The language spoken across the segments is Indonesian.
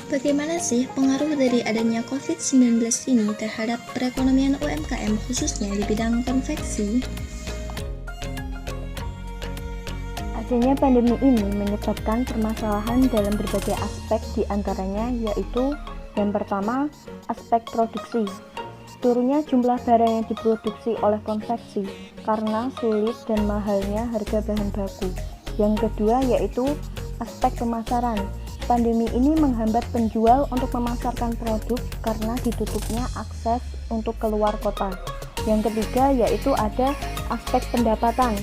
Bagaimana sih pengaruh dari adanya COVID-19 ini terhadap perekonomian UMKM khususnya di bidang konveksi? Adanya pandemi ini menyebabkan permasalahan dalam berbagai aspek, diantaranya yaitu yang pertama, aspek produksi. Turunnya jumlah barang yang diproduksi oleh konveksi karena sulit dan mahalnya harga bahan baku. Yang kedua yaitu aspek pemasaran. Pandemi ini menghambat penjual untuk memasarkan produk karena ditutupnya akses untuk keluar kota. Yang ketiga yaitu ada aspek pendapatan.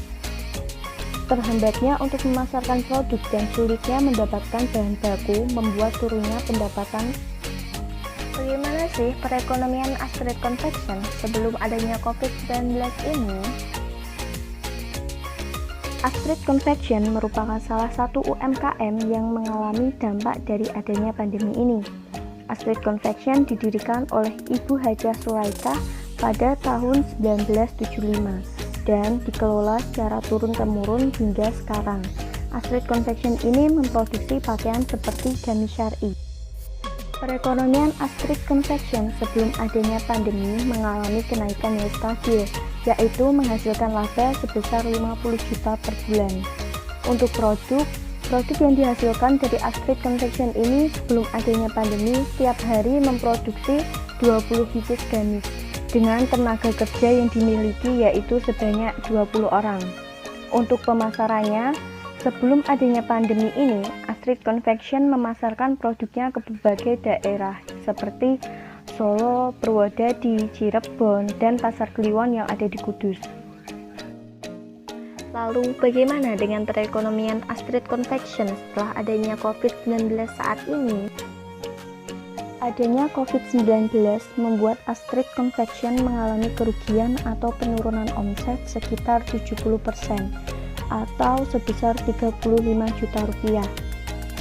Terhambatnya untuk memasarkan produk dan sulitnya mendapatkan bahan baku membuat turunnya pendapatan. Bagaimana sih perekonomian Astrid Confection sebelum adanya COVID-19 ini? Astrid Confection merupakan salah satu UMKM yang mengalami dampak dari adanya pandemi ini. Astrid Confection didirikan oleh Ibu Hajah Sulaika pada tahun 1975 dan dikelola secara turun-temurun hingga sekarang. Astrid Confection ini memproduksi pakaian seperti gamis syar'i. Perekonomian Astrid Confection sebelum adanya pandemi mengalami kenaikan yang stabil, yaitu menghasilkan laba sebesar 50 juta per bulan. Untuk produk yang dihasilkan dari Astrid Confection ini sebelum adanya pandemi setiap hari memproduksi 20 pieces gamis dengan tenaga kerja yang dimiliki yaitu sebanyak 20 orang. Untuk pemasarannya, sebelum adanya pandemi ini, Astrid Confection memasarkan produknya ke berbagai daerah seperti Solo, Purwodadi, Cirebon, dan Pasar Kliwon yang ada di Kudus. Lalu bagaimana dengan perekonomian Astrid Confection setelah adanya COVID-19 saat ini? Adanya COVID-19 membuat Astrid Confection mengalami kerugian atau penurunan omset sekitar 70% atau sebesar 35 juta rupiah.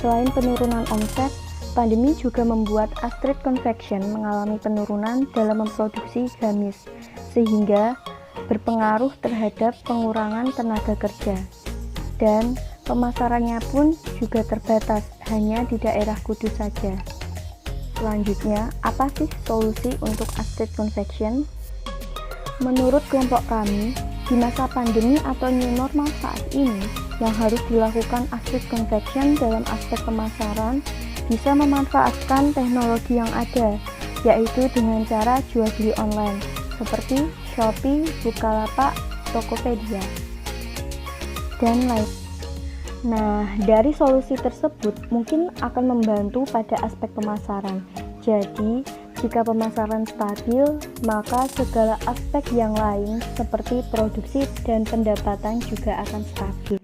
Selain penurunan omset, pandemi juga membuat Astrid Confection mengalami penurunan dalam memproduksi gamis, sehingga berpengaruh terhadap pengurangan tenaga kerja. Dan pemasarannya pun juga terbatas, hanya di daerah Kudus saja. Selanjutnya, apa sih solusi untuk Astrid Confection? Menurut kelompok kami, di masa pandemi atau new normal saat ini, yang harus dilakukan Astrid Confection dalam aspek pemasaran bisa memanfaatkan teknologi yang ada, yaitu dengan cara jual beli online, seperti Shopee, Bukalapak, Tokopedia, dan lain. Nah, dari solusi tersebut mungkin akan membantu pada aspek pemasaran. Jadi, jika pemasaran stabil, maka segala aspek yang lain seperti produksi dan pendapatan juga akan stabil.